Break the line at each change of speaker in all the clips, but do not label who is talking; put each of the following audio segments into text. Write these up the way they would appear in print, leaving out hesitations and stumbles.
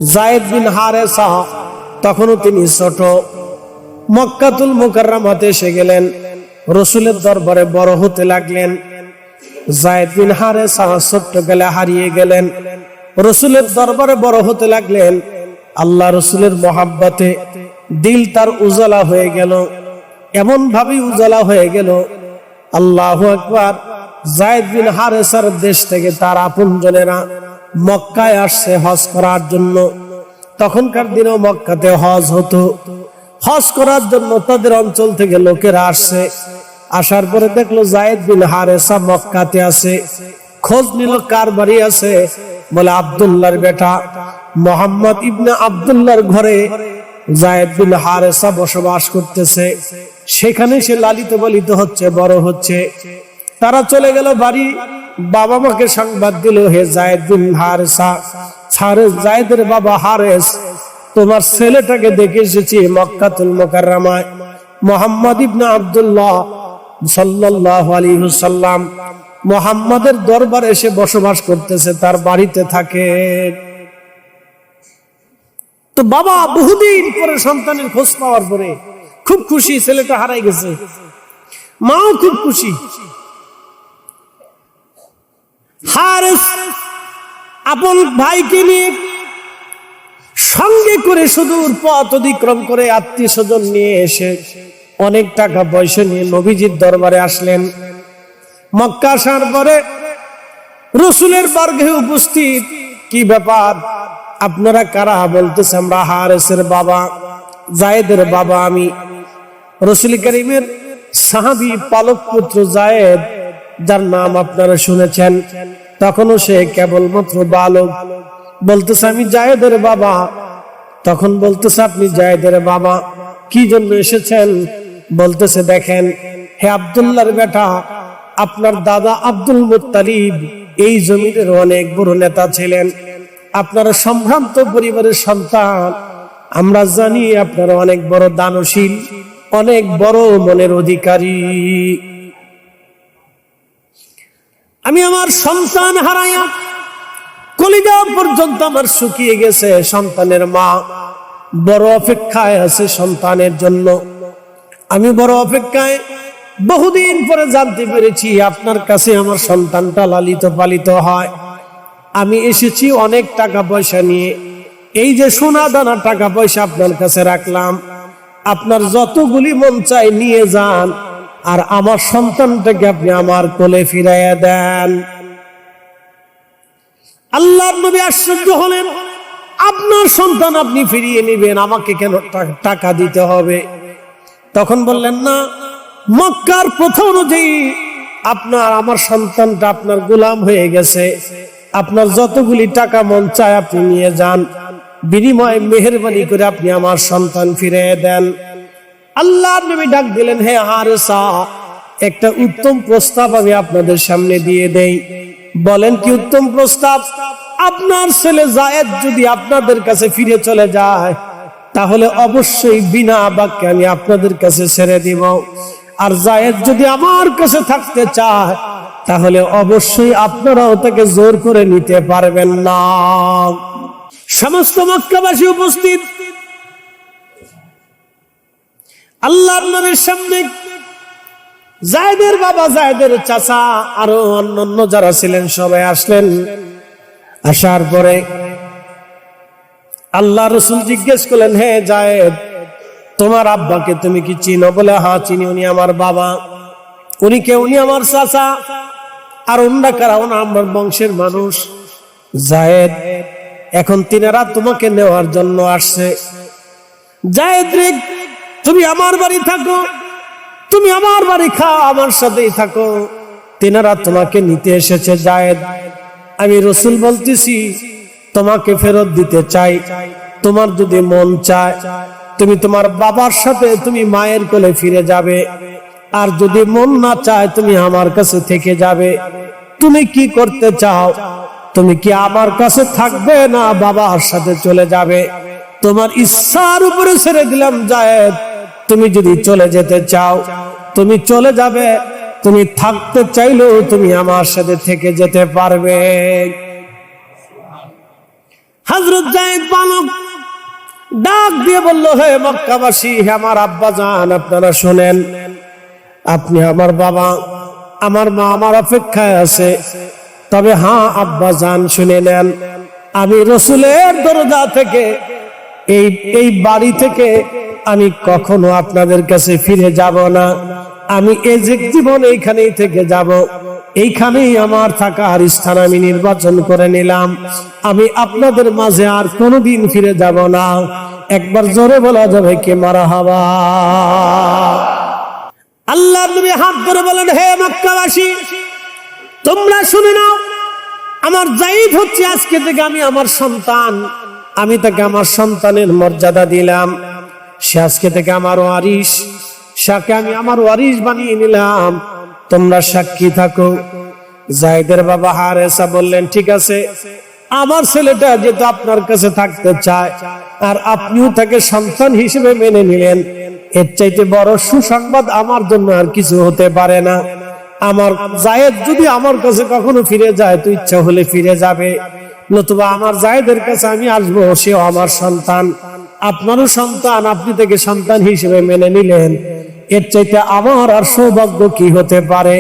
যায়েদ বিন হারেসা তখনও তিনি ছোট। মক্কাতুল মুকাররমাতে এসে গেলেন, রাসূলের দরবারে বড় হতে লাগলেন। যায়েদ বিন হারেসা ছোট্টকালে হারিয়ে গেলেন, রাসূলের দরবারে বড় হতে লাগলেন। আল্লাহ রাসূলের মহাব্বতে দিল তার উজালা হয়ে গেল, এমন ভাবে উজালা হয়ে গেল। আল্লাহু আকবার। যায়েদ বিন হারেসার দেশ থেকে তার আপনজনেরা মক্কায় আসছে হজ করার জন্য। তখনকার দিনেও মক্কাতে হজ হতো। হজ করার জন্য তাদের অঞ্চল থেকে লোকেরা আসছে। আসার পরে দেখলো যায়েদ বিন হারেসা মক্কাতে আছে। খোঁজ নিল কার বাড়ি আছে, বলে আব্দুল্লাহর বেটা মুহাম্মদ ইবনে আব্দুল্লাহর ঘরে যায়েদ বিন হারেসা বসবাস করতেছে। সেখানে সে লালিত পালিত হচ্ছে, বড় হচ্ছে। তারা চলে গেল বাড়ি। বাবা মাকে সংবাদ দিল, হে যায়েদ বিন হারেসা, যায়েদের বাবা হারেস, তোমার ছেলেটাকে দেখে এসেছি মক্কাতুল মুকাররমায়। মুহাম্মদ ইবনে আব্দুল্লাহ সাল্লাল্লাহু আলাইহি ওয়াসাল্লাম মুহাম্মাদের দরবারে এসে বসবাস করতেছে, তার বাড়িতে থাকে। তো বাবা বহুদিন পরে সন্তানের খোঁজ পাওয়ার পরে খুব খুশি, ছেলেটা হারাই গেছে। মাও খুব খুশি। হারেস আপন ভাইকে নিয়ে সঙ্গে করে সুদূর পথ অতিক্রম করে আত্মীয় স্বজন নিয়ে এসে অনেক টাকা পয়সা নিয়ে নবীজির দরবারে আসলেন। মক্কা আসার পরে রাসূলের বর্গে উপস্থিত। কি ব্যাপার, আপনারা কারা? বলতেছে আমরা হারেসের বাবা, যায়েদের বাবা আমি। রাসূল কারীমের সাহাবী পালক পুত্র যায়েদ, যার নাম আপনারা শুনেছেন। তখনও সে কেবলমাত্র বালক। বলতেছে আমি যায়েদের বাবা। তখন বলতেছে আপনি যায়েদের বাবা, কি জন্য এসেছেন? বলতেছে দেখেন হে আব্দুল্লাহর বেটা, আপনার দাদা আব্দুল মুত্তালিব এই জমিনের অনেক বড় নেতা ছিলেন। আপনারা সম্ভ্রান্ত পরিবারের সন্তান। আমরা জানি আপনারা অনেক বড় দানশীল, অনেক বড় মনের অধিকারী। আমি আমার সন্তান হারাইয়া কলিজা পর্যন্ত আমার শুকিয়ে গেছে। সন্তানের মা বড় অপেক্ষায় আছে সন্তানের জন্য। আমি বড় অপেক্ষায়। বহুদিন পরে জানতে পেরেছি আপনার কাছে আমার সন্তানটা লালিত পালিত হয়। আমি এসেছি অনেক টাকা পয়সা নিয়ে। এই যে সোনা দানা টাকা পয়সা আপনার কাছে রাখলাম, আপনার যতগুলি মন চাই নিয়ে যান, আর আমার সন্তানটাকে আপনি আমার কোলে ফিরাইয়া দেন। আল্লাহর নবী আশ্চর্য হলেন, আপনার সন্তান আপনি ফিরিয়ে নেবেন, আমাকে কেন টাকা দিতে হবে? তখন বললেন না, মক্কার প্রথম অনুযায়ী আমার সন্তানটা আপনার গোলাম হয়ে গেছে। আপনার যতগুলি টাকা মন চায় আপনি নিয়ে যান, বিনিময়ে মেহেরবানি করে আপনি আমার সন্তান ফিরিয়ে দেন। আল্লাহর নবী ডাক দিলেন, হে হারেসা, একটা উত্তম প্রস্তাব আমি আপনাদের সামনে দিয়ে দেই। বলেন কি উত্তম প্রস্তাব? আপনার ছেলে যায়েদ যদি আপনাদের কাছে ফিরে চলে যায়, তাহলে অবশ্যই বিনা বাক্যে আমি আপনাদের কাছে ছেড়ে দিব। আর যায়েদ যদি আমার কাছে থাকতে চায়, তাহলে অবশ্যই আপনারাও তাকে জোর করে নিতে পারবেন না। সমস্ত মক্কাবাসী উপস্থিত। আল্লাহর নবীর সামনে যায়েদের বাবা, যায়েদের চাচা, আরো অন্যান্য যারা ছিলেন সবাই আসলেন। আসার পরে আল্লাহ রাসূল জিজ্ঞেস করলেন, হে যায়েদ, তোমার আব্বাকে তুমি কি চিনো? বলে হ্যাঁ চিনি, উনি আমার বাবা। উনি কে? উনি আমার চাচা। আর অন্যরা কারা? ওনা আমার বংশের মানুষ। যায়েদ, এখন তিনারা তোমাকে নেওয়ার জন্য আসছে। যায়েদ রে, তুমি আমার বাড়ি থাকো, তুমি আমার বাড়ি খাও, আমার সাথেই থাকো। তিনারা তোমাকে নিতে এসেছে। যায়েদ, আমি রাসূল বলতেছি, তোমাকে ফেরত দিতে চাই। তোমার যদি মন চায় তুমি তোমার বাবার সাথে তুমি মায়ের কোলে ফিরে যাবে, আর যদি মন না চায় তুমি আমার কাছে থেকে যাবে। তুমি কি করতে চাও? তুমি কি আমার কাছে থাকবে না বাবার সাথে চলে যাবে? তোমার ইচ্ছার উপরে ছেড়ে দিলাম যায়েদ। তুমি যদি চলে যেতে চাও তুমি চলে যাবে, তুমি থাকতে চাইলেও তুমি আমার সাথে থেকে যেতে পারবে। হযরত যায়েদ বালক ডাক দিয়ে বলল, হে মক্কাবাসী, হে আমার আব্বা জান, আপনারা শুনেন, আপনি আমার বাবা, আমার মা আমার অপেক্ষায় আছে। তবে হ্যাঁ আব্বা জান, শুনে নেন, আমি রাসূলের দরজা থেকে এই বাড়ি থেকে আমি কখনো আপনাদের কাছে ফিরে যাব না। আমি এই যে জীবন এইখানেই থেকে যাব, এইখানেই আমার থাকার স্থান আমি নির্বাচন করে নিলাম। আমি আপনাদের মাঝে আর কোনোদিন ফিরে যাব না। একবার জোরে বলা যাবে কি মারহাবা? আল্লাহর নবী হাত ধরে বলেন, হে মক্কাবাসী, তোমরা শুনে নাও, আমার যায়েদ হচ্ছে আজকে থেকে আমি আমার সন্তান। আমি তাকে আমার সন্তানের মর্যাদা দিলাম। সে আজকে থেকে আমার ওয়ারিস, সাকে আমি আমার ওয়ারিস বানিয়ে নিলাম। তোমরা সাক্ষী থাকো। যায়েদের বাবা হারেসা বললেন, ঠিক আছে, আমার ছেলেটা যেহেতু আপনার কাছে থাকতে চায় আর আপনিও তাকে সন্তান হিসেবে মেনে নিলেন, এর চাইতে বড় সুসংবাদ আমার জন্য আর কিছু হতে পারে না। আমার যায়েদ যদি আমার কাছে কখনো ফিরে যায় তো ইচ্ছা হলে ফিরে যাবে, নতুবা আমার যায়েদের কাছে আমি আসবো, সেও আমার সন্তান, আপনারও সন্তান, আপনি তাকে সন্তান হিসেবে মেনে নিলেন, এর চাইতে আমার আর সৌভাগ্য কি হতে পারে?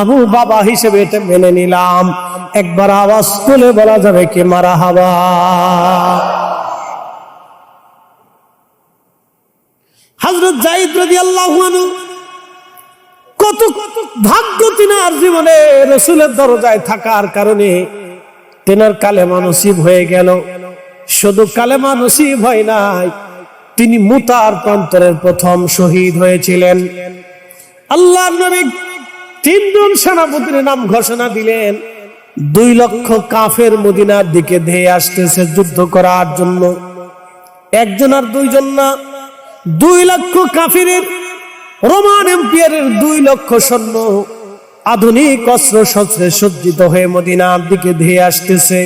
আমি বাবা হিসেবে এটা মেনে নিলাম। একবার আওয়াজ তুলে বলা যাবে কি মারহাবা? হযরত যায়েদ রাদিয়াল্লাহু আনহু কত ভাগ্য তিনার জীবনে রাসূলের দরজায় থাকার কারণে তিনার কালেমা নসিব হয়ে গেল। শুধু কালেমা নসিব হয় নাই, তিনি মুতার প্রান্তরের প্রথম শহীদ হয়েছিলেন। আল্লাহর নবী তিনজন সেনাপতির নাম ঘোষণা দিলেন। 2 লক্ষ কাফের মদিনার দিকে ধেয়ে আসতেছে যুদ্ধ করার জন্য। একজন আর দুইজন না, 2 লক্ষ কাফিরের, রোমান এম্পায়ারের 2 লক্ষ সৈন্য আধুনিক অস্ত্র শস্ত্রে সজ্জিত হয়ে মদিনার দিকে ধেয়ে আসতেছে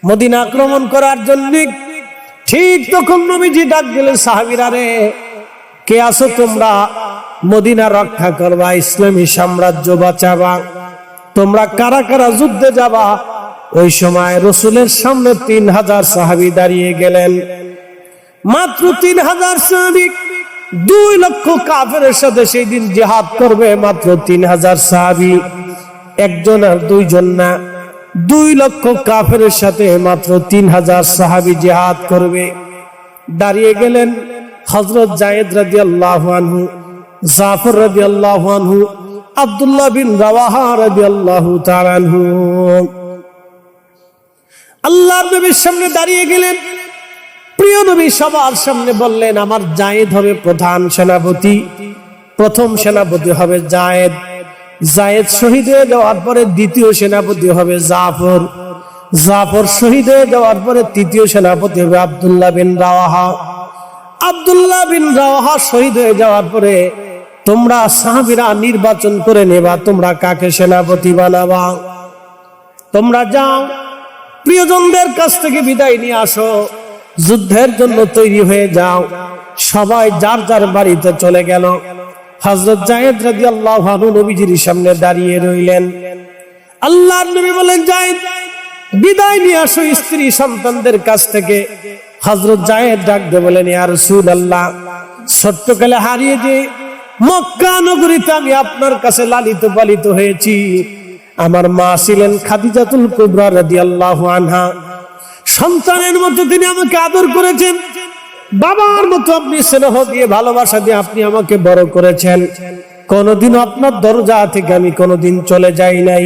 মদিনা আক্রমণ করার জন্য। ঠিক তখন নবীজি ডাক দিলেন, সাহাবীরা রে, কে আছো তোমরা? মদিনা রক্ষা করবা, ইসলামী সাম্রাজ্য বাঁচাবা, তোমরা কারা কারা যুদ্ধে যাবা? ওই সময় রাসূলের সামনে 3000 সাহাবী দাঁড়িয়ে গেলেন। মাত্র 3000 সাহাবী 2 লক্ষ কাফেরের সাথে সেই দিন জিহাদ করবে। মাত্র 3000 সাহাবী, একজন আর দুইজন না, 2 লক্ষ কাফেরের সাথে মাত্র 3000 সাহাবী জিহাদ করবে। দাঁড়িয়ে গেলেন হযরত যায়েদ রাদিয়াল্লাহু আনহু, জাফর রাদিয়াল্লাহু আনহু, আব্দুল্লাহ বিন রাওয়াহা রাদিয়াল্লাহু তাআলা আনহু। আল্লাহর নবীর সামনে দাঁড়িয়ে গেলেন। প্রিয় নবী সবার সামনে বললেন, আমার যায়েদ হবে প্রধান সেনাপতি, প্রথম সেনাপতি হবে যায়েদ। যায়েদ শহীদ হয়ে যাওয়ার পরে দ্বিতীয় সেনাপতি হবে জাফর। জাফর শহীদ হয়ে যাওয়ার পরে তৃতীয় সেনাপতি হবে আব্দুল্লাহ বিন রাওয়াহা। আব্দুল্লাহ বিন রাওয়াহা শহীদ হয়ে যাওয়ার পরে তোমরা সাহাবীরা নির্বাচন করে নেবা তোমরা কাকে সেনাপতি বানাবা। তোমরা যাও, প্রিয়জনদের কাছ থেকে বিদায় নিয়ে আসো, যুদ্ধের জন্য তৈরি হয়ে যাও। সবাই যার যার বাড়িতে চলে গেল। হযরত যায়েদ রাদিয়াল্লাহু আনহু নবীজির সামনে দাঁড়িয়ে রইলেন। আল্লাহর নবী বলেন, যায়েদ বিদায় নিয়ে আসো স্ত্রী সন্তানদের কাছ থেকে। হযরত যায়েদ ডাক দিয়ে বলেন, ইয়া রাসূলুল্লাহ, ছোট্টকালে হারিয়ে যে মক্কা নগরীতে আমি আপনার কাছে লালিত পালিত হয়েছি। আমার মা ছিলেন খাদিজাতুল কুবরা রাদিয়াল্লাহু আনহা। সন্তানের মতো তিনি আমাকে আদর করেছেন, বাবার মতো আপনি স্নেহ দিয়ে ভালোবাসা দিয়ে আপনি আমাকে বড় করেছেন। কোনদিন আপনার দরজা থেকে আমি কোনদিন চলে যাই নাই।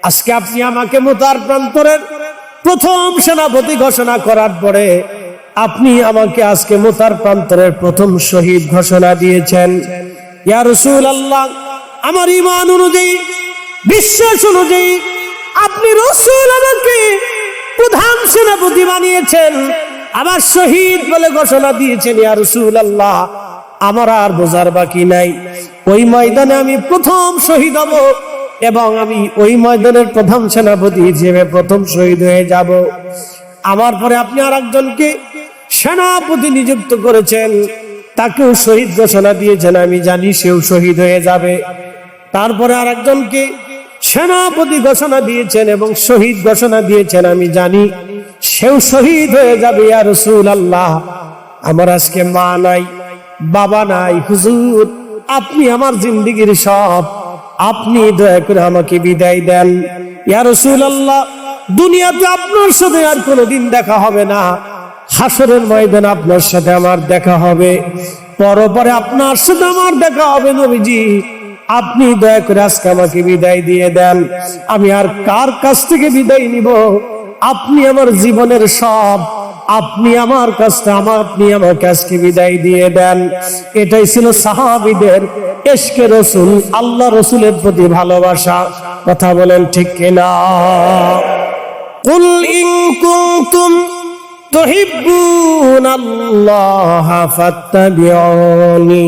আজকে আপনি আমাকে মুতার প্রান্তরের প্রথম সেনাপতি ঘোষণা করার পরে আপনি আমাকে আজকে মুতার প্রান্তরের প্রথম শহীদ ঘোষণা দিয়েছেন। ইয়া রাসূলুল্লাহ, আমার ঈমান অনুযায়ী, বিশ্বাস অনুযায়ী আপনি রাসূল আমাকে প্রধান সেনাপতি বানিয়েছেন, আমার শহীদ বলে ঘোষণা দিয়েছেন। ইয়া রাসূলুল্লাহ, আমার আর বোঝার বাকি নাই। ওই ময়দানে আমি প্রথম শহীদ হব এবং আমি ওই ময়দানের প্রধান সেনাপতি হিসেবে প্রথম শহীদ হয়ে যাব। আমার পরে আপনি আর একজনকে সেনাপতি নিযুক্ত করেছেন, তাকেও শহীদ ঘোষণা দিয়েছেন, আমি জানি সেও শহীদ হয়ে যাবে। তারপরে আর একজনকে সেনাপতি ঘোষণা দিয়েছেন এবং শহীদ ঘোষণা দিয়েছেন, আমি জানি সেও শহীদ হয়ে যাবে। ইয়া রাসূলুল্লাহ, আমার আজকে মা নাই, বাবা নাই, হুজুর আপনি আমার জিন্দেগীর সব, আপনি দয়া করে আমাকে বিদায় দেন। ইয়া রাসূলুল্লাহ, দুনিয়াতে আপনার সাথে আর কোনোদিন দেখা হবে না, হাসরের ময়দানে আপনার সাথে আমার দেখা হবে, পরপরে আপনার সাথে আমার দেখা হবে। নবীজি, আপনি দয়া করে আজকে আমাকে বিদায় দিয়ে দেন। আমি আর কার কাছ থেকে বিদায় নিব? আপনি আমার জীবনের সব, আপনি আমার কাছে, আপনি আমার কাছে বিদায় দিয়ে দেন। এটাই ছিল সাহাবীদের ইশকে রাসূল, আল্লাহ রাসূলের প্রতি ভালোবাসা। কথা বলেন ঠিক কিনা? কুল ইন কুনতুম তুহিব্বুনাল্লাহ ফাত্তাবিউনি।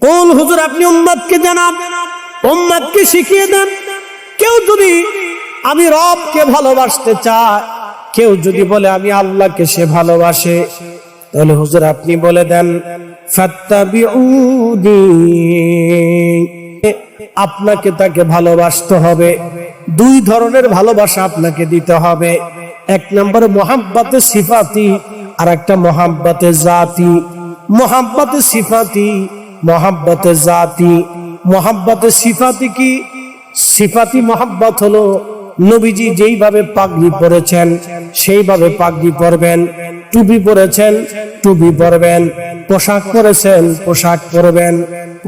কুল, হুজুর আপনি উম্মতকে জানান, উম্মতকে শিখিয়ে দেন। কেউ যদি আমি রবকে ভালোবাসতে চায়, কেউ যদি বলে আমি আল্লাহকে সে ভালোবাসে, তাহলে হুজুর আপনি বলে দেন ফাত্তাবিউনি, আপনাকে তাকে ভালোবাসতে হবে। দুই ধরনের ভালোবাসা আপনাকে দিতে হবে। এক নম্বর মুহাব্বতে সিফাতি, আর একটা মুহাব্বতে জাতি। মুহাব্বতে সিফাতি, মুহাব্বতে জাতি। মুহাব্বতে সিফাতি কি? সিফাতি মুহাব্বত হলো নবীজি যেইভাবে পাগড়ি পরেছেন সেইভাবে পাগড়ি পরবেন, টুপি পরেছেন টুপি পরবেন, পোশাক পরেছেন পোশাক পরবেন,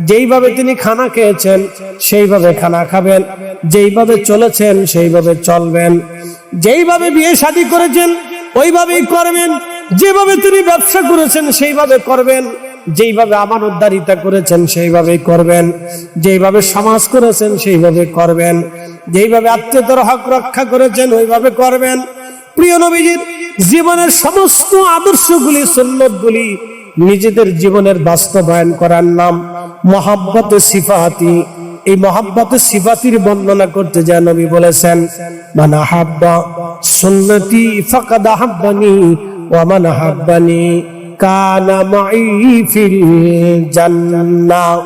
যেইভাবে তিনি খানা খেয়েছেন সেইভাবে খানা খাবেন, যেইভাবে চলেছেন সেইভাবে চলবেন, যেইভাবে বিয়ে শাদী করেছেন ওইভাবেই করবেন, যেভাবে তিনি ব্যবসা করেছেন সেইভাবে করবেন, যেইভাবে আমানতদারিতা করেছেন সেইভাবেই করবেন, যেইভাবে সমাজ করেছেন সেইভাবে করবেন, যেইভাবে আত্মীয়তার হক রক্ষা করেছেন ওইভাবে করবেন। প্রিয় নবীজির জীবনের সমস্ত আদর্শগুলি, সুন্নতগুলি নিজেদের জীবনের বাস্তবায়ন করার নাম মুহাব্বতে সিফাতি। এই মুহাব্বতে সিফাতির বর্ণনা করতে যায় নবী বলেছেন, মান আহাব্বা সুন্নতি ফাকাদ আহাব্বানি ওয়া মান আহাব্বানি কানা মাই ফিল জান্নাহ।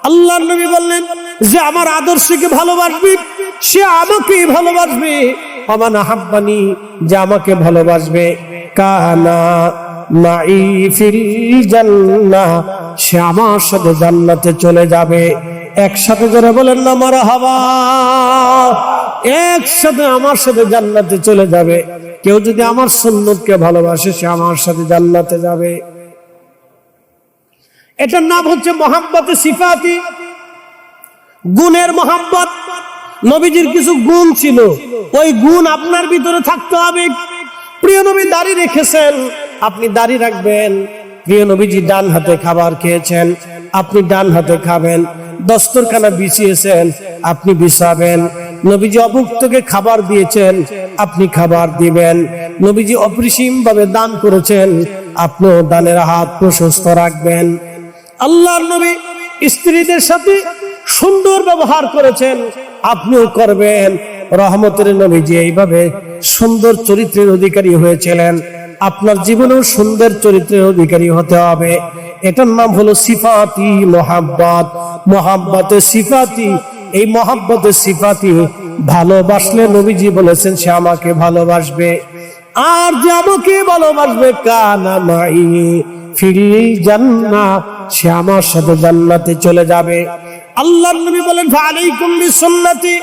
আল্লাহর নবী বললেন যে আমার আদর্শকে ভালোবাসবে সে আমাকেই ভালোবাসবে, ওয়া মান আহাব্বানি, যে আমাকে ভালোবাসবে, কানা মাই ফিল জান্নাহ, সে আমার সাথে জান্নাতে চলে যাবে। একসাথে জোরে বলেন না মারহাবা। একসাথে আমার সাথে জান্নাতে চলে যাবে। কেউ যদি আমার সুন্নতকে ভালোবাসে সে আমার সাথে জান্নাতে যাবে। এটার নাম হচ্ছে মুহাব্বতে সিফাতি, গুণের মুহাব্বত। নবীজির কিছু গুণ ছিল, ওই গুণ আপনার ভিতরে থাকতে হবে। প্রিয় নবী দাড়ি রেখেছেন, আপনি দাড়ি রাখবেন। প্রিয় নবীজি ডান হাতে খাবার খেয়েছেন, আপনি ডান হাতে খাবেন। দস্তরখানা বিছিয়েছেন, আপনি বিছাবেন। নবীজি অভুক্তকে খাবার দিয়েছেন, আপনি খাবার দিবেন। নবীজি অপরিসীম ভাবে দান করেছেন, আপনিও দানের হাত প্রশস্ত রাখবেন। আল্লাহর নবী স্ত্রীদের সাথে সুন্দর ব্যবহার করেছেন, আপনিও করবেন। রহমতের নবীজি এইভাবে সুন্দর চরিত্রের অধিকারী হয়েছিলেন, আপনার জীবনেও সুন্দর চরিত্রের অধিকারী হতে হবে। এটার নাম হলো সিফাতি মুহাব্বত, মুহাব্বতে সিফাতি। এই মুহাব্বতে সিফাতি ভালোবাসলে নবীজি বলেছেন সে আমাকে ভালোবাসবে, আর যে আমাকে ভালোবাসবে কানা মাই ফিল জান্নাহ, সে আমার সাথে জান্নাতে চলে যাবে। আল্লাহর নবী বলেন ফালাইকুম বিসুন্নতি,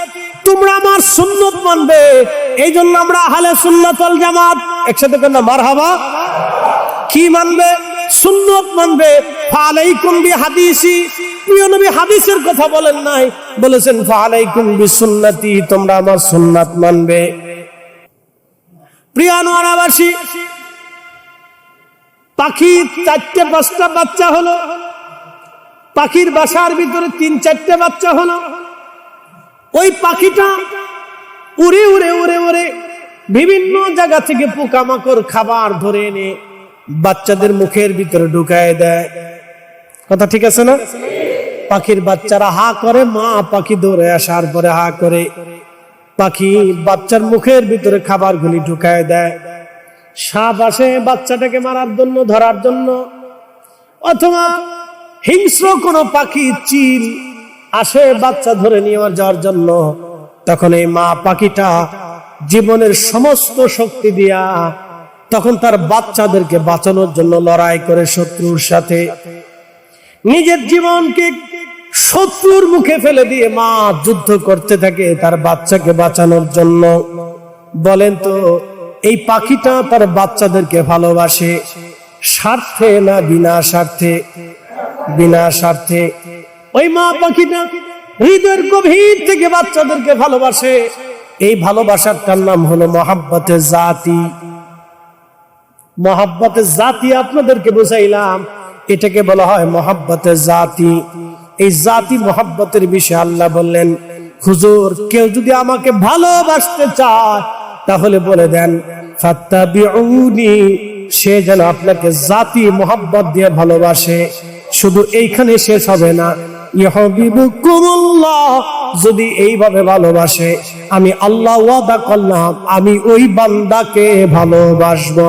তোমরা আমার সুন্নত মানবে। এই জন্য আমরা আহলে সুন্নাত ওয়াল জামাত, একসাথে কেন মারহাবা। কি মানবে? সুন্নত মানবে। ফালাইকুম বিহাদিসি, প্রিয় নবী হাদিসের কথা বলেন নাই, বলেছেন ফালাইকুম বিসুন্নতি, তোমরা আমার সুন্নাত মানবে। প্রিয় আনোয়ারাবাসী, পাখি 4-5টা বাচ্চা হলো, পাখির বাসার ভিতরে 3-4টে বাচ্চা হলো। ওই পাখিটা উড়ে উড়ে উড়ে উড়ে বিভিন্ন জায়গা থেকে পোকামাকড় খাবার ধরে এনে বাচ্চাদের মুখের ভিতরে ঢুকায় দেয়। কথা ঠিক আছে না? পাখির বাচ্চারা হা করে, মা পাখি দৌড়ে আসার পরে হা করে পাখি বাচ্চার মুখের ভিতরে খাবারগুলি ঢুকায় দেয়। সাপ আসে বাচ্চাটাকে মারার জন্য, ধরার জন্য, অথবা হিংস্র কোনো পাখি চিল আসে বাচ্চা ধরে নিয়ে যাওয়ার জন্য। তখন এই মা পাখিটা জীবনের সমস্ত শক্তি দিয়া তখন তার বাচ্চাদেরকে বাঁচানোর জন্য লড়াই করে শত্রুর সাথে। নিজের জীবনকে শত্রুর মুখে ফেলে দিয়ে মা যুদ্ধ করতে থাকে তার বাচ্চাকে বাঁচানোর জন্য। বলেন তো এই পাখিটা তার বাচ্চাদেরকে ভালোবাসে স্বার্থে না বিনা স্বার্থে? বিনা স্বার্থে। ওই মা পাখিটা হৃদয়ের গভীর থেকে বাচ্চাদেরকে ভালোবাসে। এই ভালোবাসাটার নাম হলো মহাব্বতে জাতি। মহাব্বতে জাতি আপনাদেরকে বুঝাইলাম, এটাকে বলা হয় মহাব্বতে জাতি। এই জাতি মহাব্বতের বিষয়ে আল্লাহ বললেন, হুজুর কেউ যদি আমাকে ভালোবাসতে চায় তাহলে বলে দেন ফাত্তাবিউনি, সে যেন আপনাকে জাতি মহাব্বত দিয়ে ভালোবাসে। শুধু এইখানে শেষ হবে না, ইউহিব্বুকুমুল্লাহ, যদি এইভাবে ভালোবাসে আমি আল্লাহ ওয়াদা করলাম আমি ওই বান্দাকে ভালোবাসবো।